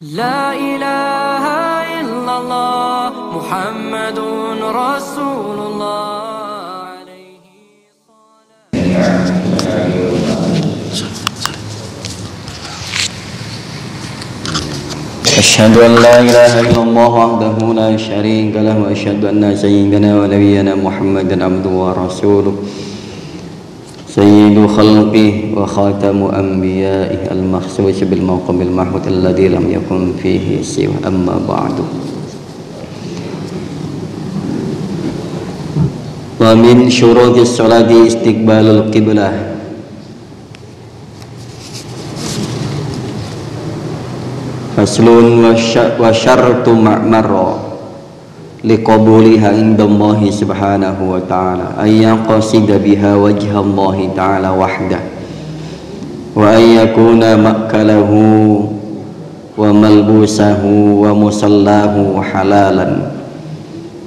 لا إله إلا الله محمد رسول الله عليه أشهد أن لا إله إلا الله وحده لا شريك له وأشهد أن سيدنا ونبينا محمدا عبده ورسوله سيد خلقه وخاتم أنبيائه المخصوص بالموقم المحمود الذي لم يكن فيه سوى أما بعد ومن شروط الصلاة استقبال القبلة فصل وشرط معمر liqabuliha indallahi subhanahu wa ta'ala ayyan qasida biha wajha Allah ta'ala wahdah wa ayyakuna ma'kalahu wa malbusahu wa musallahu halalan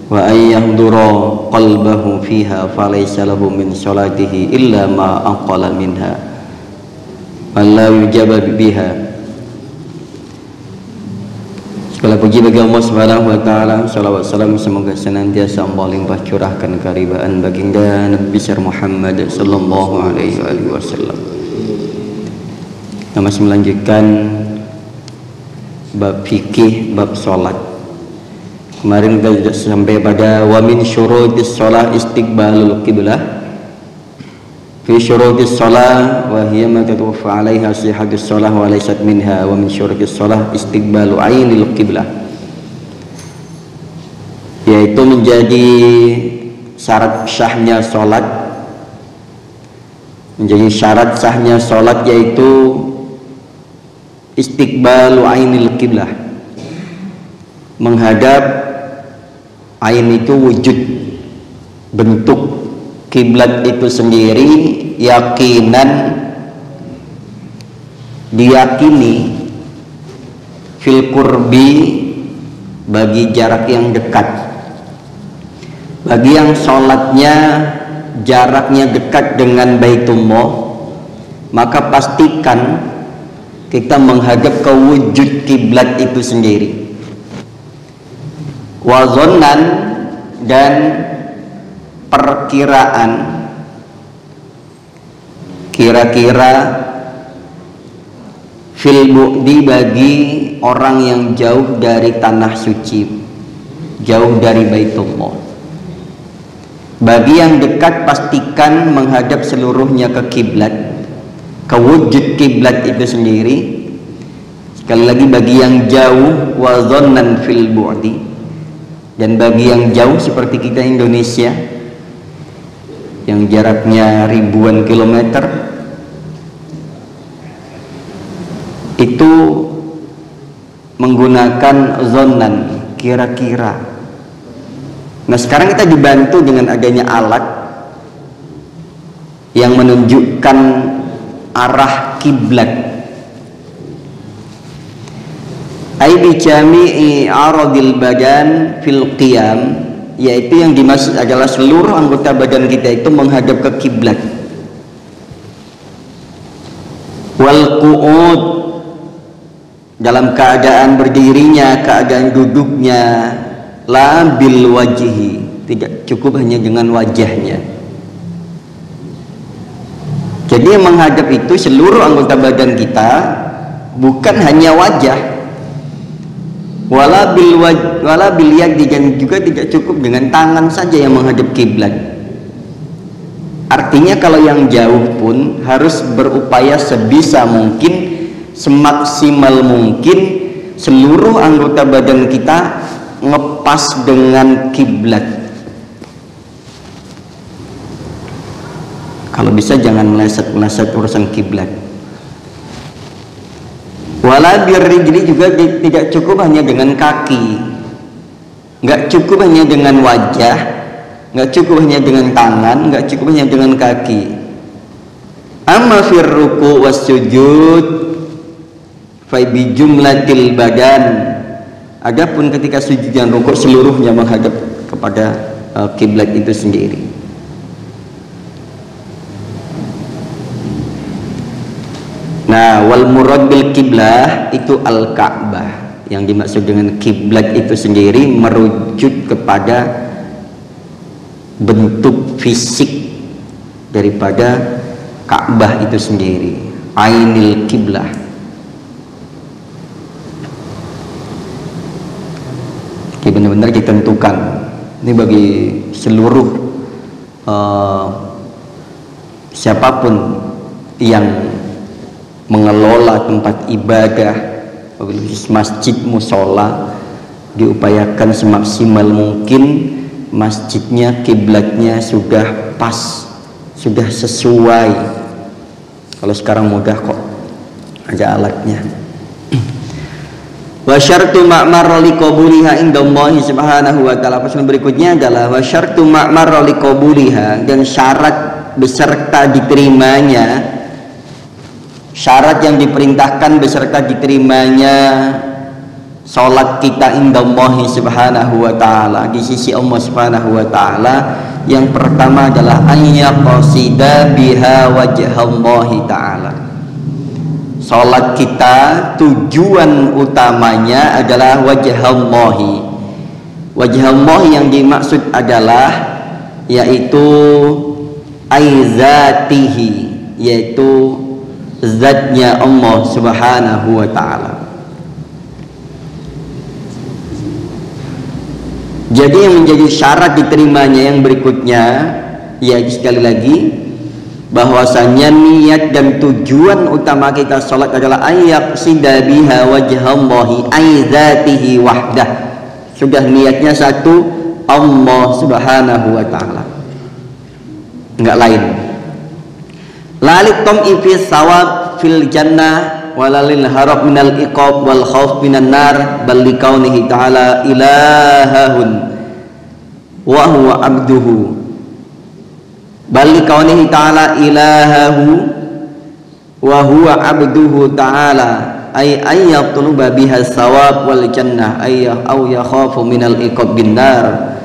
wa ayyahdura qalbahu fiha falaysa lahu min salatihi illa ma aqala minha wa la yujaba biha. Segala puji bagi Allah Subhanahu wa taala, salawat salam semoga senantiasa Allah limpah curahkan karibaan baginda Nabi besar Muhammad sallallahu alaihi wasallam. Kita masih melanjutkan bab fikih, bab salat. Kemarin kita sudah sampai pada wa min syurutis shalah istiqbalul qiblah. Fi syurutis shalah wa hiya ma tatawaffa 'alaiha sihhatus shalah wa laysat minha wa min syurutis shalah istiqbalu 'ainil qiblah, yaitu menjadi syarat sahnya salat, menjadi syarat sahnya salat yaitu istiqbalu 'ainil qiblah, menghadap ain itu wujud bentuk kiblat itu sendiri, yakinan diyakini fil qurbi bagi jarak yang dekat, bagi yang sholatnya jaraknya dekat dengan Baitullah, maka pastikan kita menghadap ke wujud kiblat itu sendiri. Wazonnan dan perkiraan, kira-kira fil bu'di bagi orang yang jauh dari tanah suci, jauh dari Baitullah. Bagi yang dekat pastikan menghadap seluruhnya ke kiblat, ke wujud kiblat itu sendiri. Sekali lagi bagi yang jauh wa dhannan fil bu'di, dan bagi yang jauh seperti kita Indonesia yang jaraknya ribuan kilometer, itu menggunakan zonan, kira-kira. Nah sekarang kita dibantu dengan adanya alat yang menunjukkan arah kiblat. Ai bi jami'i aradil badan fil qiyam, yaitu yang dimaksud adalah seluruh anggota badan kita itu menghadap ke kiblat. Wal qu'ud, dalam keadaan berdirinya, keadaan duduknya, la bil wajhi, tidak cukup hanya dengan wajahnya. Jadi yang menghadap itu seluruh anggota badan kita, bukan hanya wajah. Wala bil yadi, dan juga tidak cukup dengan tangan saja yang menghadap kiblat. Artinya kalau yang jauh pun harus berupaya sebisa mungkin, semaksimal mungkin seluruh anggota badan kita ngepas dengan kiblat. Kalau bisa jangan meleset-meleset urusan kiblat. Wala birrijli, juga tidak cukup hanya dengan kaki, nggak cukup hanya dengan wajah, nggak cukup hanya dengan tangan, nggak cukup hanya dengan kaki. Amma fir ruku' was sujud fa bi jumlatil badan, adapun ketika sujud dan rukuk seluruhnya menghadap kepada kiblat itu sendiri. Nah, wal murad bil kiblah itu al-Ka'bah. Yang dimaksud dengan kiblat itu sendiri merujuk kepada bentuk fisik daripada Ka'bah itu sendiri, ainil kiblah. Jadi benar-benar ditentukan. Ini bagi seluruh siapapun yang mengelola tempat ibadah, masjid, musola, diupayakan semaksimal mungkin masjidnya, kiblatnya sudah pas, sudah sesuai. Kalau sekarang mudah kok, ada alatnya. Wa syartu ma'mar liqabuliha indallahi subhanahu wa ta'ala. Pasal berikutnya adalah wa syartu ma'mar liqabuliha, dan syarat beserta diterimanya, syarat yang diperintahkan beserta diterimanya salat kita indallahi subhanahu wa ta'ala, di sisi Allah subhanahu wa ta'ala. Yang pertama adalah ayyaqasida biha wajhallahi ta'ala. Salat kita tujuan utamanya adalah wajhallahi. Wajhallahi yang dimaksud adalah yaitu aizatihi, yaitu zatnya Allah subhanahu wa ta'ala. Jadi yang menjadi syarat diterimanya yang berikutnya, ya sekali lagi, bahwasanya niat dan tujuan utama kita salat adalah ayyaqsida biha wajhallahi aizatihi wahdah. Sudah niatnya satu, Allah subhanahu wa ta'ala, enggak lain. Lalit tom'i fi sawab fil jannah walalil harab minal iqab wal khawf minan nar, bal likaunihi ta'ala ilahahun wa huwa abduhu, bal likaunihi ta'ala ilahahu wa huwa abduhu ta'ala, ay ayyatluba biha sawab wal jannah aw yakhafu minal iqab bin nar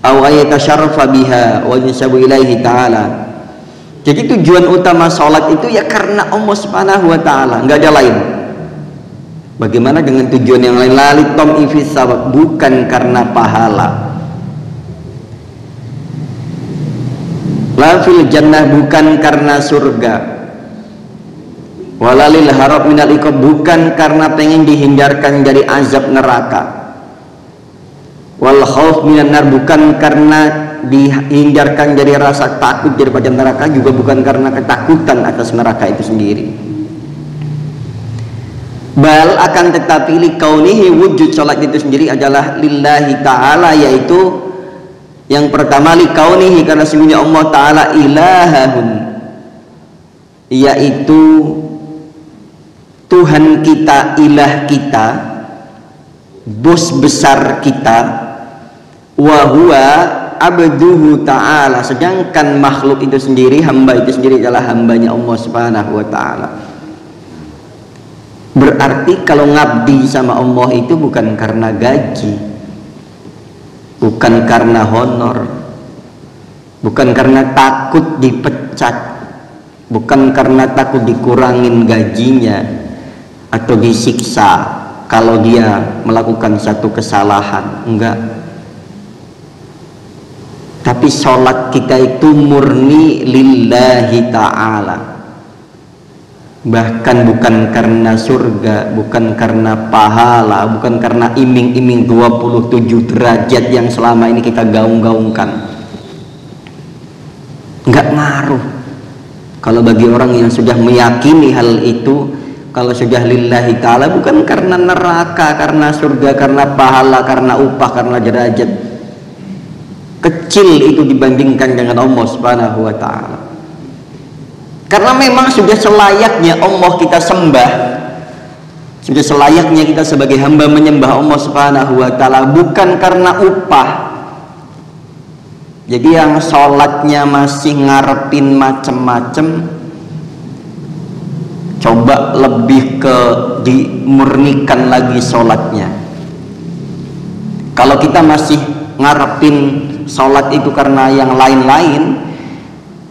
aw ayatasharrafa biha wa yusabu ilaihi ta'ala. Jadi tujuan utama sholat itu ya karena Allah subhanahu wa ta'ala, nggak ada lain. Bagaimana dengan tujuan yang lain? Lalit tom'i fis sawab, bukan karena pahala. La fil jannah, bukan karena surga. Walalil harab minal iqab, bukan karena pengen dihindarkan dari azab neraka. Wal khauf minan nar, bukan karena dihindarkan dari rasa takut daripada neraka, juga bukan karena ketakutan atas neraka itu sendiri. Bal, akan tetapi likaunihi, wujud sholat itu sendiri adalah lillahi ta'ala, yaitu yang pertama likaunihi, karena sesungguhnya Allah ta'ala ilahahun, yaitu Tuhan kita, ilah kita, bos besar kita, wa huwa abduhu ta'ala, sedangkan makhluk itu sendiri, hamba itu sendiri adalah hambanya Allah subhanahu wa ta'ala. Berarti kalau ngabdi sama Allah itu bukan karena gaji, bukan karena honor, bukan karena takut dipecat, bukan karena takut dikurangin gajinya atau disiksa kalau dia melakukan satu kesalahan, enggak. Tapi sholat kita itu murni lillahi ta'ala, bahkan bukan karena surga, bukan karena pahala, bukan karena iming-iming 27 derajat yang selama ini kita gaung-gaungkan. Enggak ngaruh. Kalau bagi orang yang sudah meyakini hal itu, kalau sudah lillahi ta'ala, bukan karena neraka, karena surga, karena pahala, karena upah, karena derajat, kecil itu dibandingkan dengan Allah subhanahu wa ta'ala. Karena memang sudah selayaknya Allah kita sembah, sudah selayaknya kita sebagai hamba menyembah Allah subhanahu wa ta'ala, bukan karena upah. Jadi yang sholatnya masih ngarepin macem-macem, coba lebih ke dimurnikan lagi sholatnya. Kalau kita masih ngarepin sholat itu karena yang lain-lain,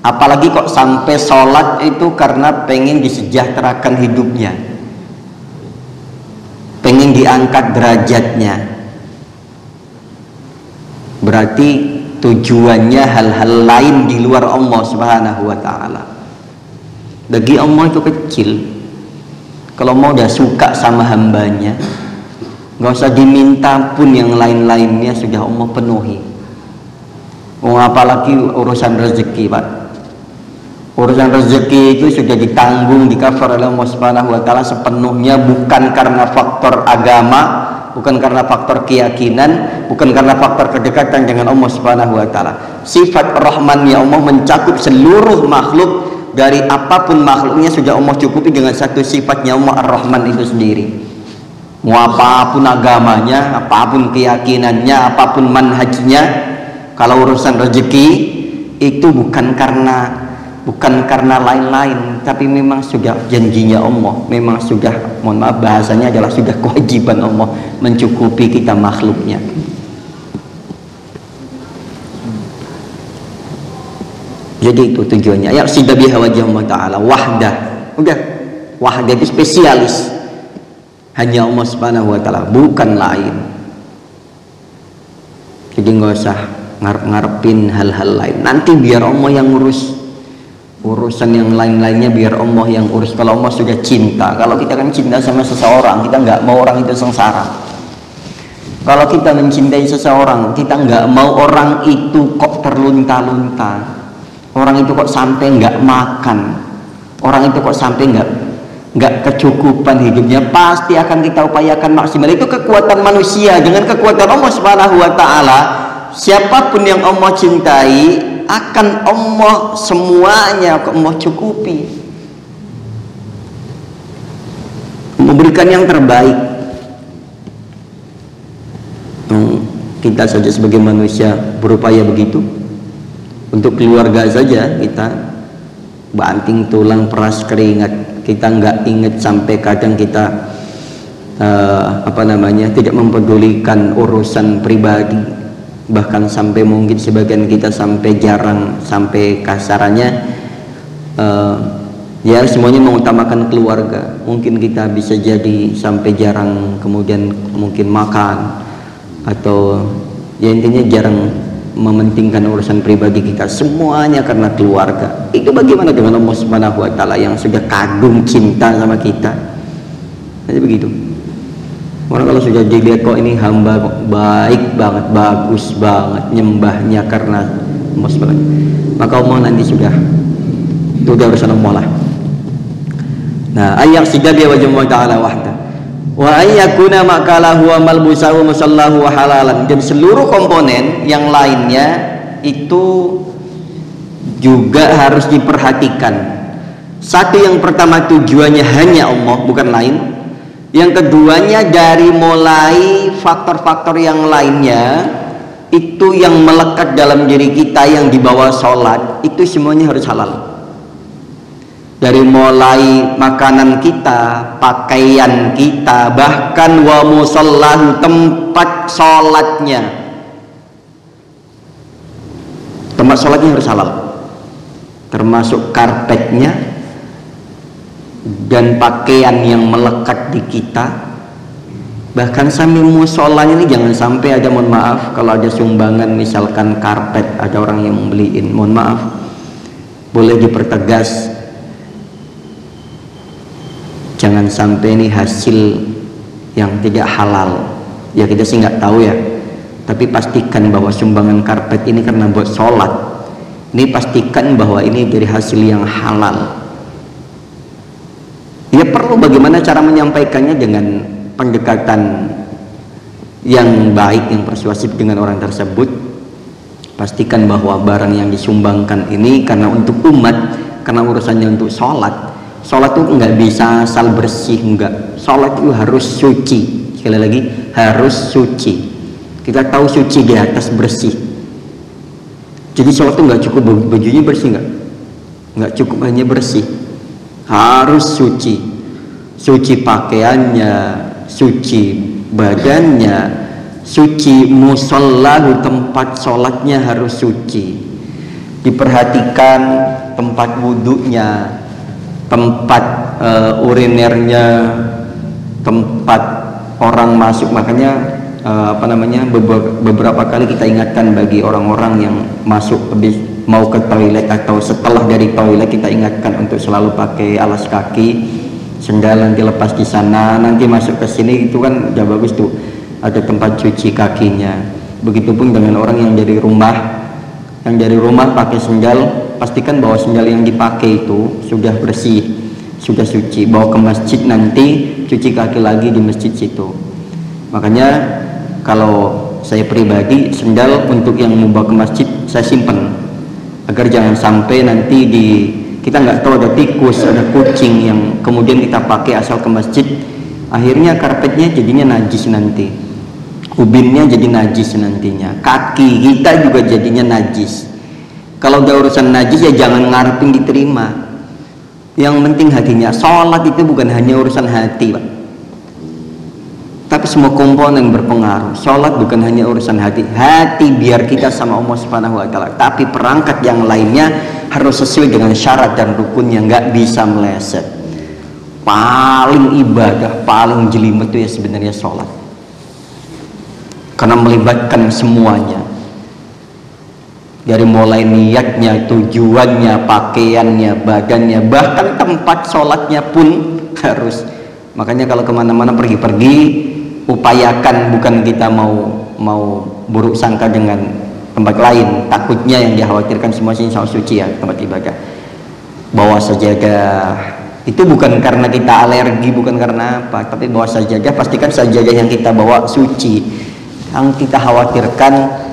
apalagi kok sampai sholat itu karena pengen disejahterakan hidupnya. pengen diangkat derajatnya. Berarti tujuannya hal-hal lain di luar Allah Subhanahu wa ta'ala. Bagi Allah itu kecil. Kalau mau udah suka sama hambanya, nggak usah diminta pun yang lain-lainnya sudah Allah penuhi. Apalagi urusan rezeki, Pak. Urusan rezeki itu sudah ditanggung, di-cover oleh Allah Subhanahu wa ta'ala sepenuhnya, bukan karena faktor agama, bukan karena faktor keyakinan, bukan karena faktor kedekatan dengan Allah Subhanahu wa ta'ala. Sifat Rahman ya Allah mencakup seluruh makhluk. Dari apapun makhluknya sudah Allah cukupi dengan satu sifatnya Allah Ar-Rahman itu sendiri. Mau apapun agamanya, apapun keyakinannya, apapun manhajnya, kalau urusan rezeki itu bukan karena lain-lain, tapi memang sudah janjinya Allah, memang sudah, mohon maaf bahasanya adalah sudah kewajiban Allah mencukupi kita makhluknya. Jadi itu tujuannya. Ya sudah biha wajah Allah ta'ala wahdah. Udah, wahdah itu spesialis, hanya Allah Subhanahu wa ta'ala, bukan lain. Jadi nggak usah ngarep-ngarepin hal-hal lain, nanti biar Allah yang ngurus. Urusan yang lain-lainnya biar Allah yang urus. Kalau Allah sudah cinta, kalau kita kan cinta sama seseorang, kita nggak mau orang itu sengsara. Kalau kita mencintai seseorang, kita nggak mau orang itu kok terlunta-lunta, orang itu kok sampai nggak makan, orang itu kok sampai nggak kecukupan hidupnya. Pasti akan kita upayakan maksimal. Itu kekuatan manusia dengan kekuatan Allah Subhanahu wa ta'ala. Siapapun yang Allah cintai, akan Allah semuanya Allah cukupi, memberikan yang terbaik. Kita saja sebagai manusia berupaya begitu. Untuk keluarga saja kita banting tulang peras keringat, kita nggak ingat sampai kadang kita tidak mempedulikan urusan pribadi, bahkan sampai mungkin sebagian kita sampai jarang, sampai kasarannya ya semuanya mengutamakan keluarga. Mungkin kita bisa jadi sampai jarang kemudian mungkin makan, atau ya intinya jarang mementingkan urusan pribadi kita, semuanya karena keluarga. Itu bagaimana dengan Allah Subhanahu wa ta'ala yang sudah kagum cinta sama kita? Jadi begitu. Orang kalau sudah dilihat kok ini hamba baik banget, bagus banget, nyembahnya karena Allah Subhanahu, maka Allah nanti sudah itu udah urusan Allah lah. Nah, ayat sidabi wa jalla ta'ala wahda wa ayyakuna makalahu wa malbusahu musallahu wa halalan, dan seluruh komponen yang lainnya itu juga harus diperhatikan. Satu, yang pertama tujuannya hanya Allah, bukan lain. Yang keduanya dari mulai faktor-faktor yang lainnya itu yang melekat dalam diri kita yang dibawa sholat, itu semuanya harus halal. Dari mulai makanan kita, pakaian kita, bahkan wa musallahu, tempat sholatnya, tempat sholatnya harus halal, termasuk karpetnya dan pakaian yang melekat di kita. Bahkan sambil musolanya ini jangan sampai ada, mohon maaf, kalau ada sumbangan misalkan karpet, ada orang yang membeliin, mohon maaf, boleh dipertegas, jangan sampai ini hasil yang tidak halal. Ya kita sih nggak tahu ya, tapi pastikan bahwa sumbangan karpet ini karena buat sholat, ini pastikan bahwa ini dari hasil yang halal. Ya perlu bagaimana cara menyampaikannya dengan pendekatan yang baik, yang persuasif dengan orang tersebut. Pastikan bahwa barang yang disumbangkan ini karena untuk umat, karena urusannya untuk sholat. Sholat itu nggak bisa asal bersih, enggak. Sholat itu harus suci. Sekali lagi, harus suci. Kita tahu suci di atas bersih. Jadi sholat itu nggak cukup bajunya bersih, nggak cukup hanya bersih, harus suci. Suci pakaiannya, suci badannya, suci musallahu, tempat sholatnya harus suci. Diperhatikan tempat wudhunya, tempat urinernya, tempat orang masuk. Makanya beberapa kali kita ingatkan bagi orang-orang yang masuk habis mau ke toilet atau setelah dari toilet, kita ingatkan untuk selalu pakai alas kaki, sendal nanti lepas di sana, nanti masuk ke sini itu kan udah bagus tuh, ada tempat cuci kakinya. Begitupun dengan orang yang dari rumah, pakai sendal, pastikan bahwa sendal yang dipakai itu sudah bersih, sudah suci, bawa ke masjid nanti cuci kaki lagi di masjid situ. Makanya kalau saya pribadi, sendal untuk yang mau bawa ke masjid saya simpen, agar jangan sampai nanti kita nggak tahu ada tikus, ada kucing yang kemudian kita pakai asal ke masjid, akhirnya karpetnya jadinya najis nanti, ubinnya jadi najis nantinya, kaki kita juga jadinya najis. Kalau udah urusan najis ya jangan ngarepin diterima. Yang penting hatinya. Sholat itu bukan hanya urusan hati, Pak, tapi semua komponen berpengaruh. Sholat bukan hanya urusan hati biar kita sama Allah Subhanahu wa Ta'ala, tapi perangkat yang lainnya harus sesuai dengan syarat dan rukunnya, nggak bisa meleset. Paling ibadah, paling jelimet itu ya sebenarnya sholat, karena melibatkan semuanya, dari mulai niatnya, tujuannya, pakaiannya, badannya, bahkan tempat sholatnya pun harus. Makanya kalau kemana-mana pergi-pergi, upayakan, bukan kita mau buruk sangka dengan tempat lain, takutnya yang dikhawatirkan semua sini sama suci ya tempat ibadah, bawa sajadah. Itu bukan karena kita alergi, bukan karena apa, tapi bawa sajadah, pastikan sajadah yang kita bawa suci. Yang kita khawatirkan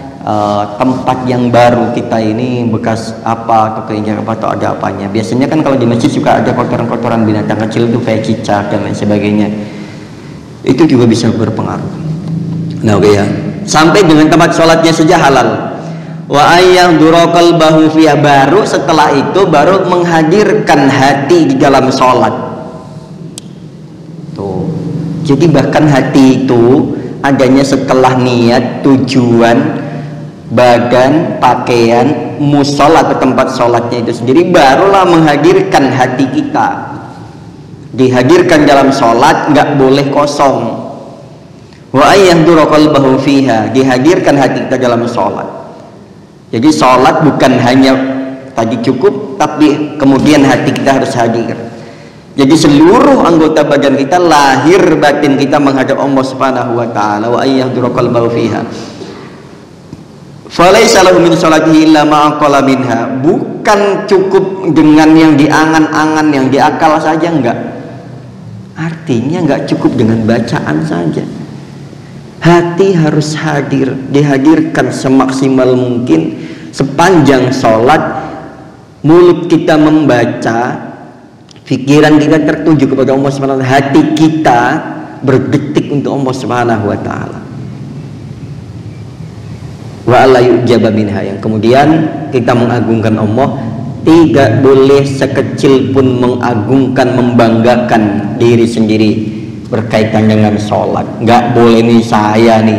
tempat yang baru kita ini bekas apa atau keinjak apa atau ada apanya. Biasanya kan kalau di masjid suka ada kotoran-kotoran binatang kecil itu kayak cicak dan lain sebagainya, itu juga bisa berpengaruh. Nah oke ya, sampai dengan tempat sholatnya saja halal. Wa ayyadura qalbahu fiha, baru setelah itu baru menghadirkan hati di dalam sholat. Tuh. Jadi bahkan hati itu adanya setelah niat, tujuan, badan, pakaian, musola atau tempat sholatnya itu sendiri, barulah menghadirkan hati kita. Dihadirkan dalam sholat, nggak boleh kosong. Wa ayyadura qalbahu fiha, dihadirkan hati kita dalam sholat. Jadi sholat bukan hanya tadi cukup, tapi kemudian hati kita harus hadir. Jadi seluruh anggota badan kita, lahir batin kita menghadap Allah Subhanahu wa Ta'ala. Wa ayyadura qalbahu fiha falaisa lahu min sholatihi illa ma aqala minha. Bukan cukup dengan yang diangan-angan, yang diakal saja, enggak. Artinya enggak cukup dengan bacaan saja. Hati harus hadir, dihadirkan semaksimal mungkin sepanjang sholat. Mulut kita membaca, pikiran kita tertuju kepada Allah Subhanahu wa Ta'ala, hati kita berdetik untuk Allah Subhanahu wa Ta'ala. Wa la yujaba minha, yang kemudian kita mengagungkan Allah, tidak boleh sekecil pun mengagungkan, membanggakan diri sendiri berkaitan dengan sholat. Nggak boleh nih saya nih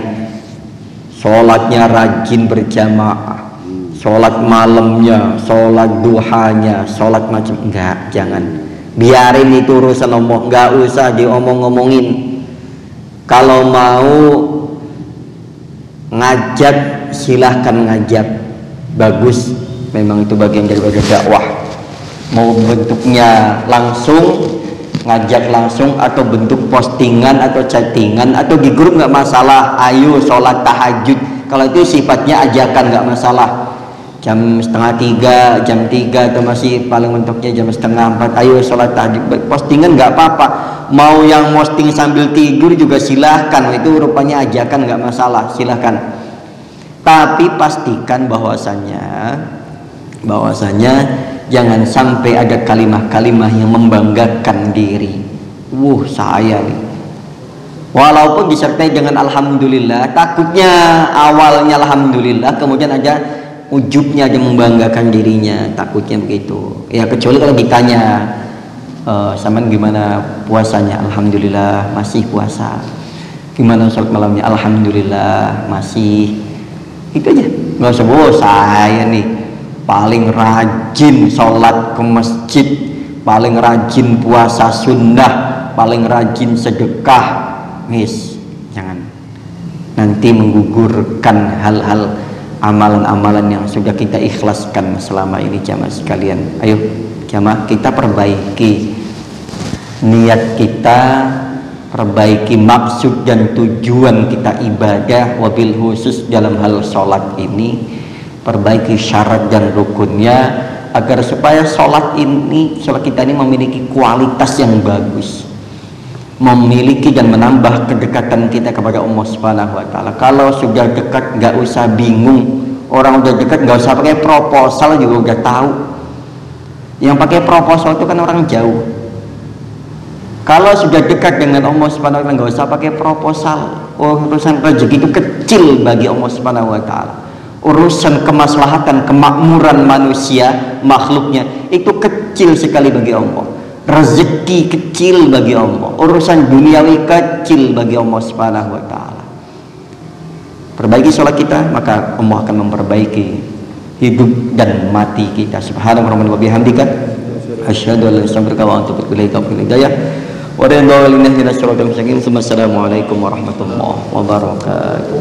sholatnya rajin berjamaah, sholat malamnya, sholat duhanya, sholat macam, enggak, jangan. Biarin itu urusan Allah, nggak usah diomong-ngomongin. Kalau mau ngajak, silahkan ngajak, bagus, memang itu bagian daripada dakwah. Mau bentuknya langsung, ngajak langsung, atau bentuk postingan atau chattingan atau di grup, nggak masalah. Ayo sholat tahajud, kalau itu sifatnya ajakan, nggak masalah. Jam 2:30, jam 3, atau masih paling mentoknya jam 3:30, ayo sholat tahajud. Postingan nggak apa-apa, mau yang posting sambil tidur juga silahkan, itu rupanya ajakan, nggak masalah, silahkan. Tapi pastikan bahwasanya jangan sampai ada kalimah-kalimah yang membanggakan diri. Saya nih, walaupun disertai dengan alhamdulillah, takutnya awalnya alhamdulillah, kemudian ada ujubnya, ada membanggakan dirinya, takutnya begitu. Ya kecuali kalau ditanya, saman gimana puasanya? Alhamdulillah masih puasa. Gimana sholat malamnya? Alhamdulillah masih. Itu aja, nggak usah saya nih paling rajin sholat ke masjid, paling rajin puasa sunnah, paling rajin sedekah. Wis, jangan. Nanti menggugurkan hal-hal amalan-amalan yang sudah kita ikhlaskan selama ini jamaah sekalian. Ayo jamaah, kita perbaiki niat kita, perbaiki maksud dan tujuan kita ibadah, wabil khusus dalam hal sholat ini. Perbaiki syarat dan rukunnya agar supaya sholat kita ini memiliki kualitas yang bagus, memiliki dan menambah kedekatan kita kepada Allah Subhanahu wa Ta'ala. Kalau sudah dekat nggak usah bingung, orang udah dekat nggak usah pakai proposal juga udah tahu. Yang pakai proposal itu kan orang jauh. Kalau sudah dekat dengan Allah Subhanahu wa Ta'ala nggak usah pakai proposal. Urusan rezeki itu kecil bagi Allah Subhanahu wa Ta'ala. Urusan kemaslahatan, kemakmuran manusia, makhluknya itu kecil sekali bagi Allah. Rezeki kecil bagi Allah, urusan duniawi kecil bagi Allah Subhanahu wa Ta'ala. Perbaiki sholat kita, maka Allah akan memperbaiki hidup dan mati kita. Subhanallah wa bihamdika asyhadu an la ilaha illa anta wa atubu ilaika wa hidayah wa ridha lillahi wa assalamu alaikum warahmatullahi wabarakatuh.